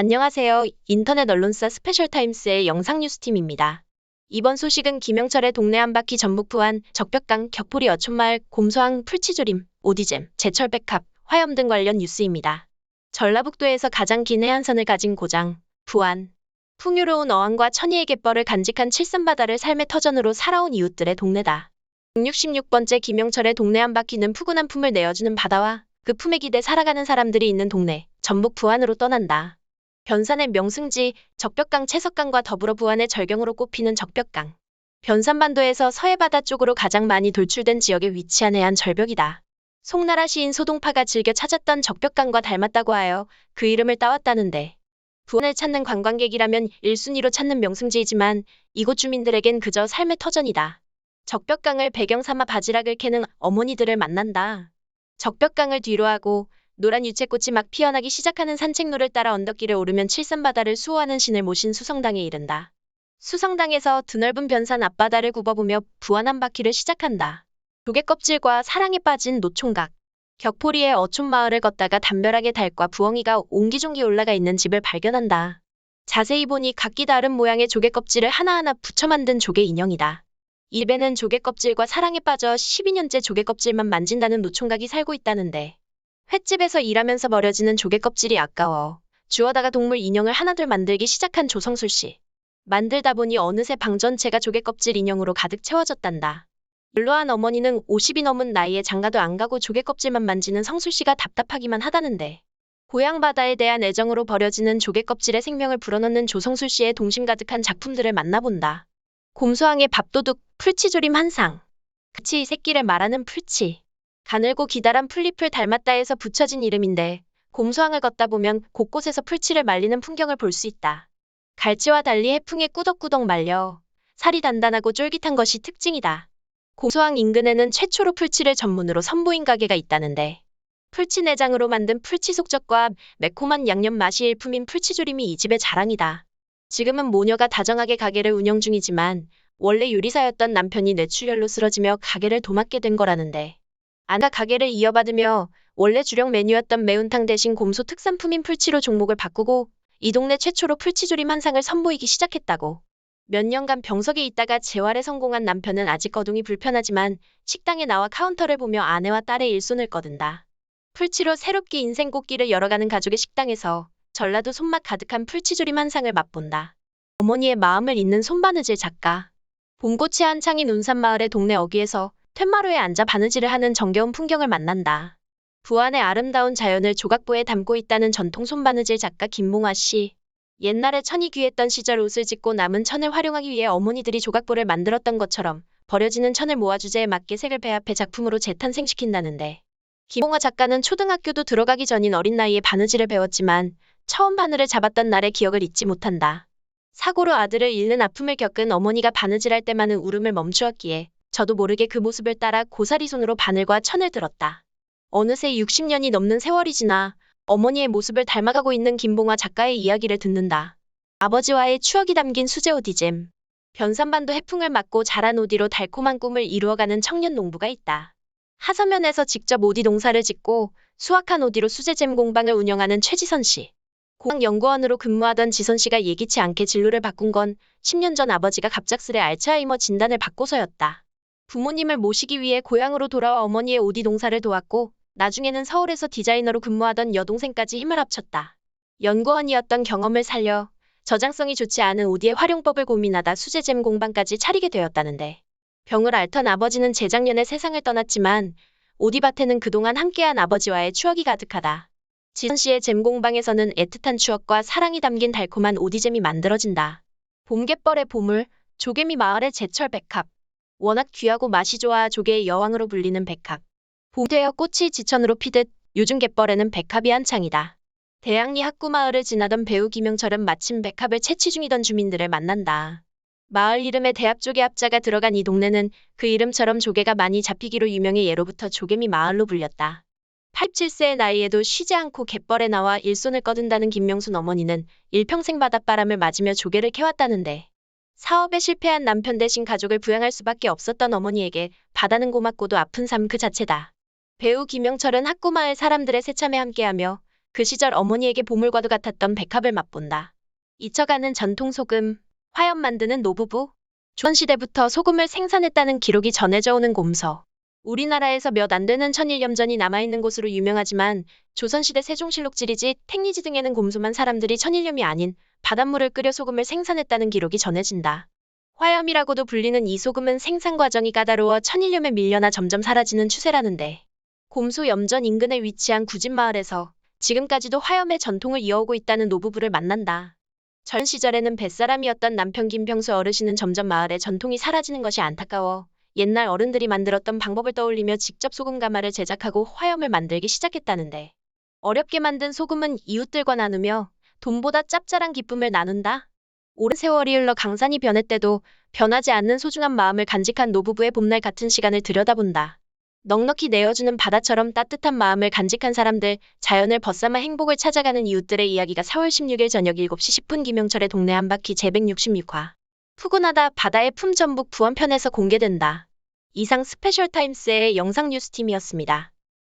안녕하세요. 인터넷 언론사 스페셜타임스의 영상뉴스팀입니다. 이번 소식은 김영철의 동네 한 바퀴 전북 부안, 적벽강, 격포리 어촌마을, 곰소항, 풀치조림, 오디잼, 제철백합, 화염 등 관련 뉴스입니다. 전라북도에서 가장 긴 해안선을 가진 고장, 부안. 풍요로운 어항과 천혜의 갯벌을 간직한 칠산바다를 삶의 터전으로 살아온 이웃들의 동네다. 166번째 김영철의 동네 한 바퀴는 푸근한 품을 내어주는 바다와 그 품에 기대 살아가는 사람들이 있는 동네, 전북 부안으로 떠난다. 변산의 명승지, 적벽강 채석강과 더불어 부안의 절경으로 꼽히는 적벽강. 변산반도에서 서해바다 쪽으로 가장 많이 돌출된 지역에 위치한 해안 절벽이다. 송나라 시인 소동파가 즐겨 찾았던 적벽강과 닮았다고 하여 그 이름을 따왔다는데, 부안을 찾는 관광객이라면 1순위로 찾는 명승지이지만 이곳 주민들에겐 그저 삶의 터전이다. 적벽강을 배경 삼아 바지락을 캐는 어머니들을 만난다. 적벽강을 뒤로하고 노란 유채꽃이 막 피어나기 시작하는 산책로를 따라 언덕길을 오르면 칠산바다를 수호하는 신을 모신 수성당에 이른다. 수성당에서 드넓은 변산 앞바다를 굽어보며 부안 한 바퀴를 시작한다. 조개껍질과 사랑에 빠진 노총각. 격포리의 어촌마을을 걷다가 담벼락에 달과 부엉이가 옹기종기 올라가 있는 집을 발견한다. 자세히 보니 각기 다른 모양의 조개껍질을 하나하나 붙여 만든 조개 인형이다. 입에는 조개껍질과 사랑에 빠져 12년째 조개껍질만 만진다는 노총각이 살고 있다는데, 횟집에서 일하면서 버려지는 조개껍질이 아까워 주워다가 동물 인형을 하나둘 만들기 시작한 조성술 씨. 만들다 보니 어느새 방 전체가 조개껍질 인형으로 가득 채워졌단다. 연로한 어머니는 50이 넘은 나이에 장가도 안 가고 조개껍질만 만지는 성술 씨가 답답하기만 하다는데, 고향 바다에 대한 애정으로 버려지는 조개껍질에 생명을 불어넣는 조성술 씨의 동심 가득한 작품들을 만나본다. 곰소항의 밥도둑, 풀치조림 한 상. 같이 이 새끼를 말하는 풀치. 가늘고 기다란 풀잎을 닮았다에서 붙여진 이름인데, 곰소항을 걷다 보면 곳곳에서 풀치를 말리는 풍경을 볼 수 있다. 갈치와 달리 해풍에 꾸덕꾸덕 말려 살이 단단하고 쫄깃한 것이 특징이다. 곰소항 인근에는 최초로 풀치를 전문으로 선보인 가게가 있다는데, 풀치 내장으로 만든 풀치 속젓과 매콤한 양념 맛이 일품인 풀치조림이 이 집의 자랑이다. 지금은 모녀가 다정하게 가게를 운영 중이지만 원래 요리사였던 남편이 뇌출혈로 쓰러지며 가게를 도맡게 된 거라는데, 아내가 가게를 이어받으며 원래 주력 메뉴였던 매운탕 대신 곰소 특산품인 풀치로 종목을 바꾸고 이 동네 최초로 풀치조림 한 상을 선보이기 시작했다고. 몇 년간 병석에 있다가 재활에 성공한 남편은 아직 거동이 불편하지만 식당에 나와 카운터를 보며 아내와 딸의 일손을 거둔다. 풀치로 새롭게 인생 꽃길을 열어가는 가족의 식당에서 전라도 손맛 가득한 풀치조림 한 상을 맛본다. 어머니의 마음을 잇는 손바느질 작가. 봄꽃이 한창인 운산마을의 동네 어귀에서 툇마루에 앉아 바느질을 하는 정겨운 풍경을 만난다. 부안의 아름다운 자연을 조각보에 담고 있다는 전통 손바느질 작가 김몽아 씨. 옛날에 천이 귀했던 시절 옷을 짓고 남은 천을 활용하기 위해 어머니들이 조각보를 만들었던 것처럼 버려지는 천을 모아 주제에 맞게 색을 배합해 작품으로 재탄생시킨다는데, 김몽아 작가는 초등학교도 들어가기 전인 어린 나이에 바느질을 배웠지만 처음 바늘을 잡았던 날의 기억을 잊지 못한다. 사고로 아들을 잃는 아픔을 겪은 어머니가 바느질할 때만은 울음을 멈추었기에 저도 모르게 그 모습을 따라 고사리 손으로 바늘과 천을 들었다. 어느새 60년이 넘는 세월이 지나 어머니의 모습을 닮아가고 있는 김봉아 작가의 이야기를 듣는다. 아버지와의 추억이 담긴 수제 오디잼. 변산반도 해풍을 맞고 자란 오디로 달콤한 꿈을 이루어가는 청년 농부가 있다. 하서면에서 직접 오디 농사를 짓고 수확한 오디로 수제잼 공방을 운영하는 최지선 씨. 공항연구원으로 근무하던 지선 씨가 예기치 않게 진로를 바꾼 건 10년 전 아버지가 갑작스레 알츠하이머 진단을 받고서였다. 부모님을 모시기 위해 고향으로 돌아와 어머니의 오디 농사를 도왔고, 나중에는 서울에서 디자이너로 근무하던 여동생까지 힘을 합쳤다. 연구원이었던 경험을 살려 저장성이 좋지 않은 오디의 활용법을 고민하다 수제잼 공방까지 차리게 되었다는데, 병을 앓던 아버지는 재작년에 세상을 떠났지만 오디밭에는 그동안 함께한 아버지와의 추억이 가득하다. 지선 씨의 잼 공방에서는 애틋한 추억과 사랑이 담긴 달콤한 오디잼이 만들어진다. 봄갯벌의 보물, 조개미 마을의 제철 백합. 워낙 귀하고 맛이 좋아 조개의 여왕으로 불리는 백합. 봄 되어 꽃이 지천으로 피듯 요즘 갯벌에는 백합이 한창이다. 대양리 학구마을을 지나던 배우 김영철은 마침 백합을 채취 중이던 주민들을 만난다. 마을 이름에 대합조개 합자가 들어간 이 동네는 그 이름처럼 조개가 많이 잡히기로 유명해 예로부터 조개미 마을로 불렸다. 87세의 나이에도 쉬지 않고 갯벌에 나와 일손을 꺼든다는 김명순 어머니는 일평생 바닷바람을 맞으며 조개를 캐왔다는데, 사업에 실패한 남편 대신 가족을 부양할 수밖에 없었던 어머니에게 바다는 고맙고도 아픈 삶 그 자체다. 배우 김영철은 학구마을 사람들의 새참에 함께하며 그 시절 어머니에게 보물과도 같았던 백합을 맛본다. 잊혀가는 전통 소금, 화염 만드는 노부부. 조선시대부터 소금을 생산했다는 기록이 전해져 오는 곰서. 우리나라에서 몇 안 되는 천일염전이 남아있는 곳으로 유명하지만 조선시대 세종실록 지리지, 택리지 등에는 곰소만 사람들이 천일염이 아닌 바닷물을 끓여 소금을 생산했다는 기록이 전해진다. 화염이라고도 불리는 이 소금은 생산 과정이 까다로워 천일염에 밀려나 점점 사라지는 추세라는데 곰소 염전 인근에 위치한 구진마을에서 지금까지도 화염의 전통을 이어오고 있다는 노부부를 만난다. 전 시절에는 뱃사람이었던 남편 김평수 어르신은 점점 마을의 전통이 사라지는 것이 안타까워 옛날 어른들이 만들었던 방법을 떠올리며 직접 소금 가마를 제작하고 화염을 만들기 시작했다는데 어렵게 만든 소금은 이웃들과 나누며 돈보다 짭짤한 기쁨을 나눈다. 오랜 세월이 흘러 강산이 변했대도 변하지 않는 소중한 마음을 간직한 노부부의 봄날 같은 시간을 들여다본다. 넉넉히 내어주는 바다처럼 따뜻한 마음을 간직한 사람들, 자연을 벗삼아 행복을 찾아가는 이웃들의 이야기가 4월 16일 저녁 7시 10분 김영철의 동네 한바퀴 제166화. 푸근하다 바다의 품 전북 부원편에서 공개된다. 이상 스페셜타임스의 영상 뉴스팀이었습니다.